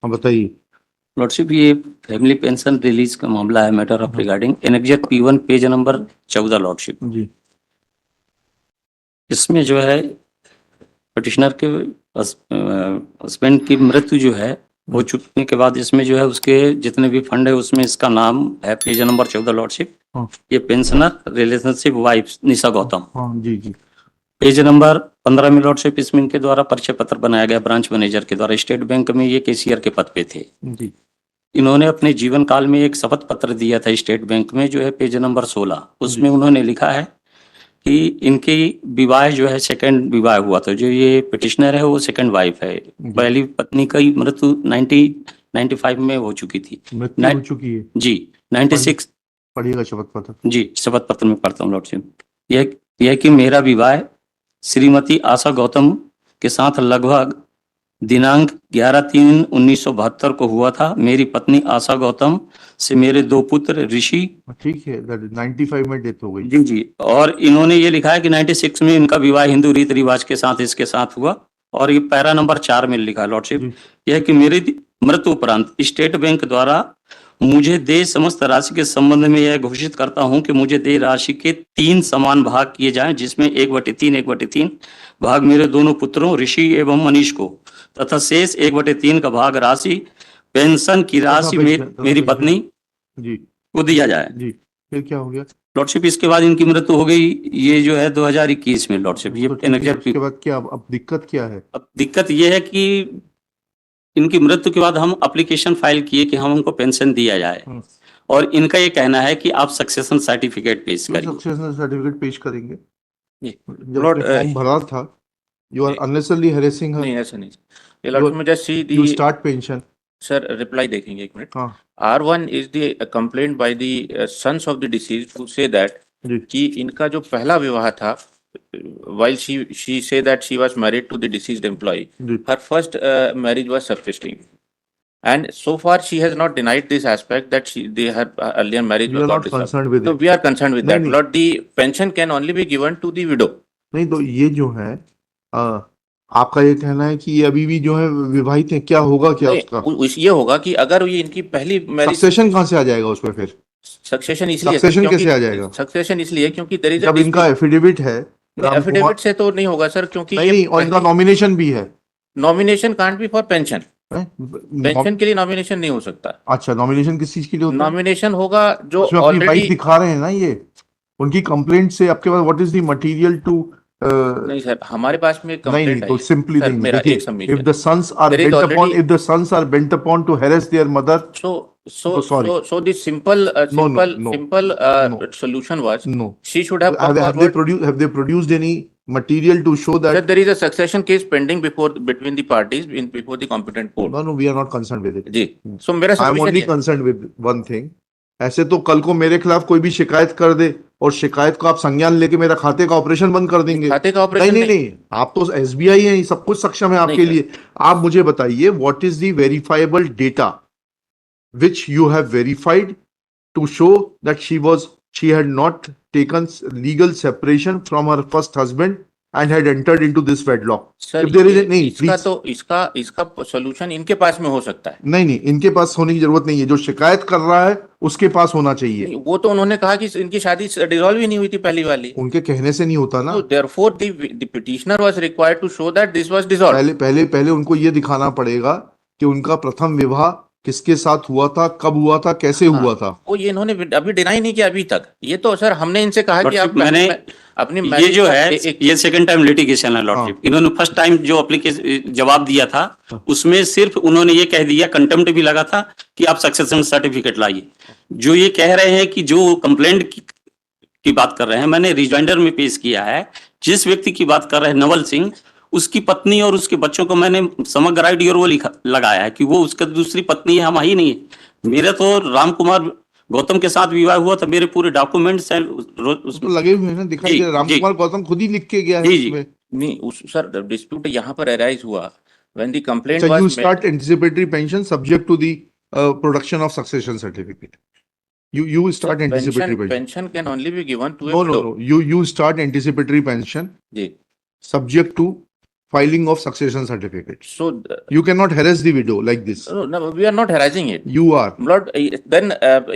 हाँ बताइए। लॉर्डशिप, ये फैमिली पेंशन रिलीज का मामला है, matter of regarding annexure P1 page number 14 lordship. जी इसमें जो है पिटिशनर के हस्बैंड की मृत्यु जो है हो चुकने के बाद इसमें जो है उसके जितने भी फंड है उसमें इसका नाम है पेज नंबर 14 लॉर्डशिप। हाँ ये पेंशनर रिलेशनशिप वाइफ निशा गौतम। हाँ जी जी पेज नंबर 15 में लॉर्डशिप इसमें इनके द्वारा परिचय पत्र बनाया गया ब्रांच मैनेजर के द्वारा। स्टेट बैंक में ये कैशियर के पद पे थे। जी इन्होंने अपने जीवन काल में एक शपथ पत्र दिया था स्टेट बैंक में, जो है पेज नंबर 16। उसमें उन्होंने लिखा है कि इनकी विवाह जो है सेकंड विवाह हुआ था। जो ये पिटिशनर है वो सेकंड वाइफ है। पहली पत्नी की मृत्यु 1995 में हो चुकी थी। मृत्यु हो चुकी है जी 96। पढ़िएगा शपथ पत्र। जी शपथ पत्र में पढ़ता हूँ लॉर्डशिप। यह कि मेरा विवाह श्रीमती आशा गौतम के साथ लगभग दिनांक 11/3/1972 को हुआ था। मेरी पत्नी आशा गौतम से मेरे 2 पुत्र ऋषि। ठीक है, 95 में डेथ हो गई। जी जी। और इन्होंने ये लिखा है कि 96 में इनका विवाह हिंदू रीति रिवाज के साथ इसके साथ हुआ। और ये पैरा नंबर 4 में लिखा है लॉर्डशिप, यह कि मेरी मृत्यु उपरांत स्टेट बैंक द्वारा मुझे दे समस्त राशि के संबंध में यह घोषित करता हूं कि मुझे दे राशि के 3 समान भाग किए जाएं, जिसमें 1/3 भाग मेरे दोनों पुत्रों ऋषि एवं मनीष को, तथा शेष 1/3 का भाग राशि पेंशन की राशि मेरी पत्नी जी को दिया जाए। जी फिर क्या हो गया लॉर्डशिप? इसके बाद इनकी मृत्यु हो गई, ये जो है 2021 में लॉर्डशिप। ये उसके बाद क्या, अब दिक्कत क्या है? अब दिक्कत ये है कि इनकी मृत्यु के बाद हम एप्लीकेशन फाइल किए कि हम उनको पेंशन दिया जाए, और इनका ये कहना है कि आप सक्सेशन सर्टिफिकेट पेश करिए। सक्सेशन सर्टिफिकेट पेश करेंगे? जब Lord, फॉर्म भरा था, you are unnecessarily harassing her. नहीं ऐसा नहीं। ये लॉर्ड में just see the You start pension. Sir reply देखेंगे एक मिनट। हाँ R1 is the complaint by the sons of the deceased who say that कि इनका जो पहला विवाह था, while she say that she was married to the deceased employee, her first marriage was subsisting, and so far she has not denied this aspect that her earlier marriage we was are not concerned with so it. we are concerned with that. Lord, the pension can only be given to the widow. नहीं तो ये जो है आपका ये कहना है कि ये अभी भी जो है विवाहित है, क्या होगा क्या उसका? ये होगा कि अगर ये इनकी पहली मैरिज, सक्सेशन कहाँ से आ जाएगा उसमें? फिर सक्सेशन इसलिए, सक्सेशन कैसे आ जाएगा? सक्सेशन इसलिए क्योंकि देयर इज जब इनका एफिडेविट है। एफिडेविट से तो नहीं होगा सर, क्योंकि नहीं, और इनका नॉमिनेशन भी है। Nomination can't be for pension. Pension के लिए नॉमिनेशन नहीं हो सकता। अच्छा, नॉमिनेशन किस चीज के लिए होता है? नॉमिनेशन होगा जो ऑलरेडी दिखा रहे हैं ना, ये उनकी कंप्लेंट से आपके पास what is the material to नहीं सर, हमारे पास में कंप्लेंट नहीं, तो सिंपली नहीं, मेरा एक submission, if the sons are bent upon to harass their mother, so the simple solution was no, she should have have they produced any material to show that there is a succession case pending between the parties before the competent court? No, we are not concerned with it. जी, so मेरा I am only concerned with one thing. ऐसे तो कल को मेरे खिलाफ कोई भी शिकायत कर दे और शिकायत को आप संज्ञान लेके मेरा खाते का ऑपरेशन बंद कर देंगे। खाते का ऑपरेशन नहीं, आप तो SBI है, सब कुछ सक्षम है आपके लिए। आप मुझे बताइए what is the verifiable data which you have verified to show that she had not taken legal separation from her first husband and had entered into this wedlock. Sir, इसका सॉल्यूशन इनके पास में हो सकता है। नहीं, इनके पास होने की जरूरत नहीं है। जो शिकायत कर रहा है उसके पास होना चाहिए। वो तो उन्होंने कहा कि इनकी शादी डिसॉल्व ही नहीं हुई थी पहली वाली। उनके कहने से नहीं होता ना। So therefore the petitioner was required to show that this was dissolved. पहले उनको ये दिखाना पड़ेगा कि उनका प्रथम विवाह किसके साथ हुआ था, कब हुआ था, कैसे हुआ था। वो ये इन्होंने अभी डिनाई नहीं किया अभी तक। ये तो सर हमने इनसे कहा कि आप मैंने अपनी ये जो है ये सेकंड टाइम लिटिगेशन है लॉर्डशिप। इन्होंने फर्स्ट टाइम जो एप्लीकेशन जवाब दिया था उसमें सिर्फ उन्होंने ये कह दिया, कंटेम्प्ट भी लगा था कि आप सक्सेशन सर्टिफिकेट लाइए। जो ये कह रहे हैं कि जो कंप्लेंट की बात कर रहे हैं, मैंने रिजॉइंडर में पेश किया है। जिस व्यक्ति की बात कर रहे हैं नवल सिंह, उसकी पत्नी और उसके बच्चों को मैंने समग्र आईडी और वो लगाया है कि वो उसका दूसरी पत्नी है, हम ही नहीं है। मेरा तो राम कुमार गौतम के साथ विवाह हुआ था, मेरे पूरे डॉक्यूमेंट्स हैं उसमें लगे हुए हैं ना, दिखाई दे रहा है। राम कुमार गौतम खुद ही लिख के गया है इसमें। नहीं सर, डिस्प्यूट यहाँ पर अराइज हुआ when the complaint was you start anticipatory pension subject to the production of succession certificate. You start anticipatory pension. Pension can only be given to no. You start anticipatory pension ji subject to filing of succession certificate. So, You cannot harass the widow like this. no, we are not harassing it. You are. Lord, then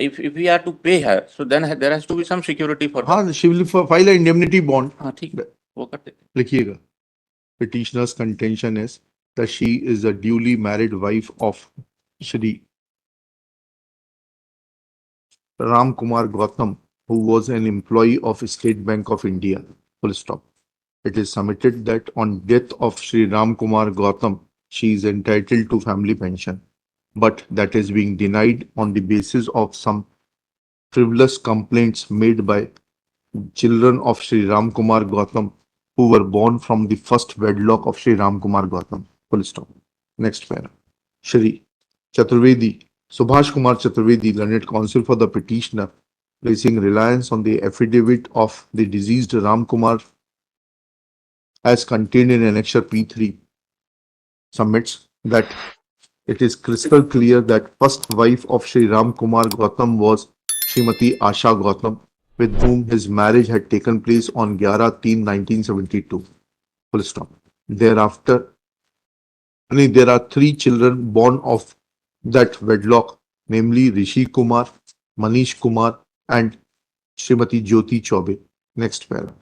if we are to pay her, so then there has to be some security for her. हाँ, she will file an indemnity bond. हाँ, ठीक है, वो करते हैं. लिखिएगा. Petitioner's contention is that she is a duly married wife of Shri Ram Kumar Gautam, who was an employee of State Bank of India. Full stop. It is submitted that on death of Shri Ram Kumar Gautam, she is entitled to family pension, but that is being denied on the basis of some frivolous complaints made by children of Shri Ram Kumar Gautam who were born from the first wedlock of Shri Ram Kumar Gautam. Full stop. Next para. Shri Chaturvedi, Subhash Kumar Chaturvedi, learned counsel for the petitioner, placing reliance on the affidavit of the deceased Ram Kumar as contained in Annexure P3, submits that it is crystal clear that first wife of Shri Ram Kumar Gautam was Srimati Asha Gautam, with whom his marriage had taken place on 11/3/1972. Full stop. Thereafter, there are 3 children born of that wedlock, namely Rishi Kumar, Manish Kumar, and Srimati Jyoti Chaube. Next para.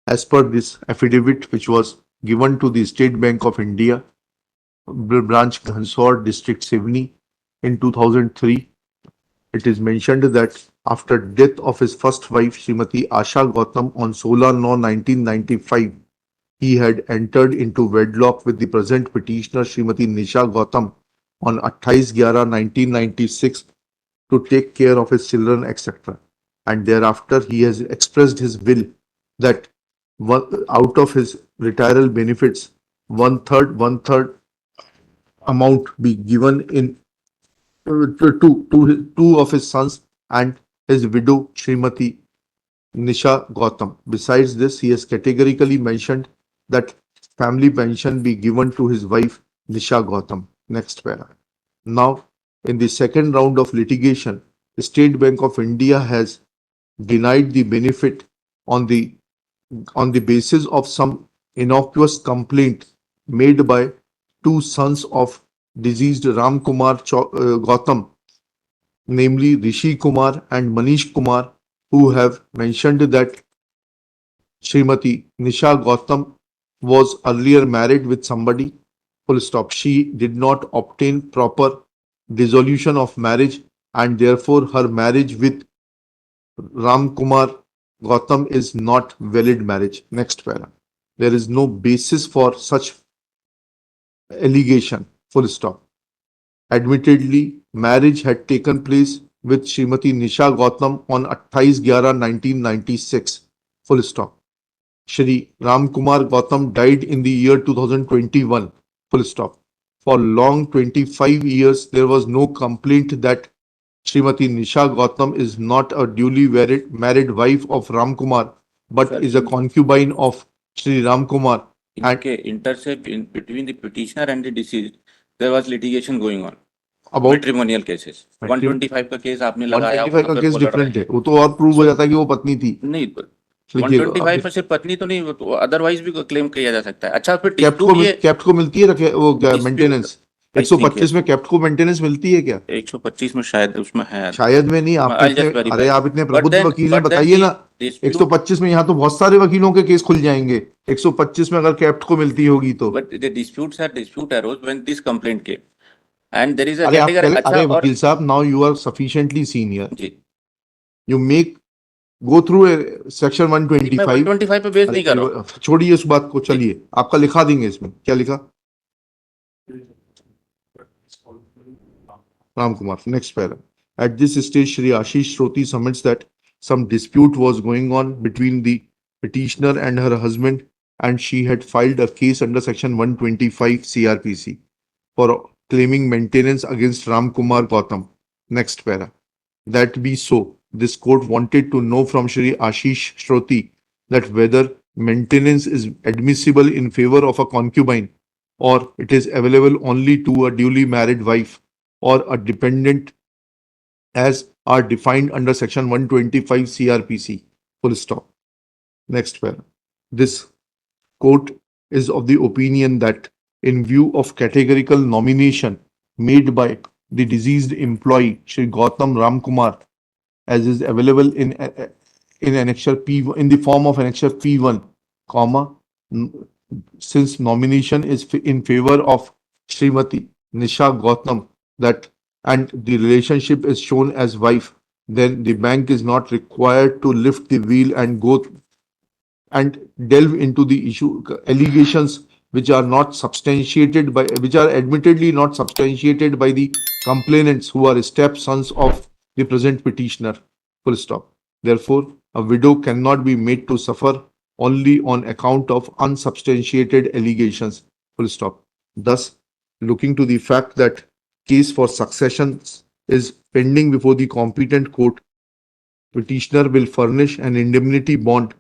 As per this affidavit, which was given to the State Bank of India, branch Ghansor, district Sivni, in 2003, it is mentioned that after death of his first wife, Srimati Asha Gautam, on 16/9/1995, he had entered into wedlock with the present petitioner, Srimati Nisha Gautam, on 28/11/1996 to take care of his children, etc. And thereafter, he has expressed his will that out of his retiral benefits, one third amount be given in to two of his sons and his widow, Srimati Nisha Gautam. Besides this, he has categorically mentioned that family pension be given to his wife, Nisha Gautam. Next para. Now, in the second round of litigation, the State Bank of India has denied the benefit on the basis of some innocuous complaint made by 2 sons of deceased Ram Kumar Gautam, namely Rishi Kumar and Manish Kumar, who have mentioned that Srimati Nisha Gautam was earlier married with somebody. Full stop. She did not obtain proper dissolution of marriage, and therefore her marriage with Ram Kumar Gautam is not valid marriage. Next para. There is no basis for such allegation. Full stop. Admittedly, marriage had taken place with Srimati Nisha Gautam on 28/11/1996. Full stop. Shri Ram Kumar Gautam died in the year 2021. Full stop. For long 25 years, there was no complaint that Srimati Nisha Gautam is not a duly married wife of Ram Kumar, but is a concubine of Shri Ram Kumar. And Intercept between the petitioner and the deceased, there was litigation going on. about Matrimonial cases. 125 का case आपने लगाया. 125 का case different है, वो तो और prove हो जाता है कि वो पत्नी थी. नहीं, 125 में सिर्फ पत्नी तो नहीं, अदरवाइज भी क्लेम किया जा सकता है. अच्छा, फिर कैप्ट को मिलती है वो मेंटेनेंस 125 में कैप्ट को मेंटेनेंस मिलती है क्या? 125 में शायद उसमें है. शायद में नहीं. आप इतने प्रबुद्ध वकील हैं, बताइए ना. 125 में यहाँ तो बहुत सारे वकीलों के केस खुल जाएंगे. 125 में अगर कैप्ट को मिलती होगी तो. But the dispute arose when this complaint came. And there is a अरे वकील साहब, now you are sufficiently senior. You go through section 125. 125 पे बेस नहीं कर रहा. छोड़िए उस बात को, चलिए आपका लिखा देंगे. इसमें क्या लिखा? Ram Kumar. Next para. At this stage, Shri Ashish Shroti submits that some dispute was going on between the petitioner and her husband, and she had filed a case under section 125 CRPC for claiming maintenance against Ram Kumar Gautam. Next para. That be so, this court wanted to know from Shri Ashish Shroti that whether maintenance is admissible in favor of a concubine, or it is available only to a duly married wife or a dependent, as are defined under section 125 CRPC. Full stop. Next para. This court is of the opinion that in view of categorical nomination made by the deceased employee Shri Gautam Ramkumar, as is available in annexure P in the form of annexure P1, comma, since nomination is in favor of Srimati Nisha Gautam, that and the relationship is shown as wife, then the bank is not required to lift the wheel and go and delve into the issue allegations which are not substantiated by which are admittedly not substantiated by the complainants who are stepsons of the present petitioner. Full stop. Therefore, a widow cannot be made to suffer only on account of unsubstantiated allegations. Full stop. Thus, looking to the fact that case for succession is pending before the competent court, petitioner will furnish an indemnity bond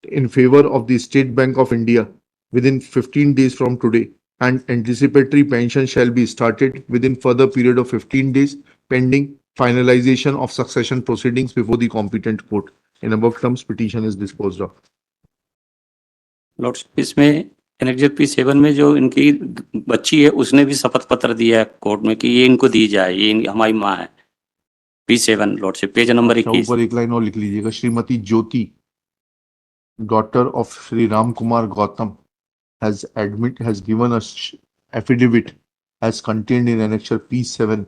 in favor of the State Bank of India within 15 days from today, and anticipatory pension shall be started within further period of 15 days pending finalization of succession proceedings before the competent court. In above terms, petition is disposed of. Lordship, इसमें annexure P7 में जो इनकी बच्ची है उसने भी शपथ पत्र दिया है कोर्ट में कि ये इनको दी जाए, ये हमारी माँ है। P7 lordship, page number 21। ऊपर एक लाइन और लिख लीजिएगा, श्रीमती ज्योति, daughter of Sri Ram Kumar Gautam, has given a affidavit as contained in annexure P7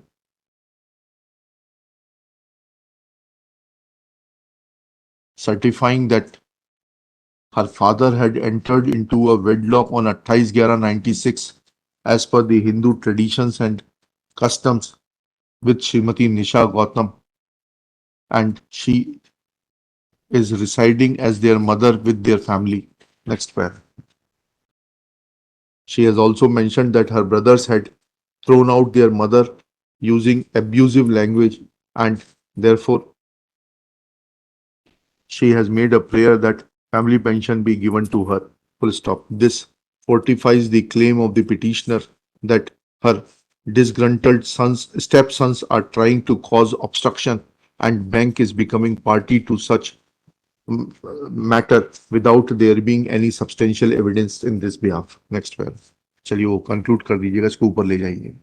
certifying that her father had entered into a wedlock on 28/11/96 as per the Hindu traditions and customs with Srimati Nisha Gautam, and she is residing as their mother with their family. Next pair. She has also mentioned that her brothers had thrown out their mother using abusive language, and therefore she has made a prayer that family pension be given to her. Full stop. This fortifies the claim of the petitioner that her disgruntled stepsons are trying to cause obstruction, and bank is becoming party to such matter without there being any substantial evidence in this behalf. Next pair. चलिए वो conclude कर दीजिएगा, इसको ऊपर ले जाइए.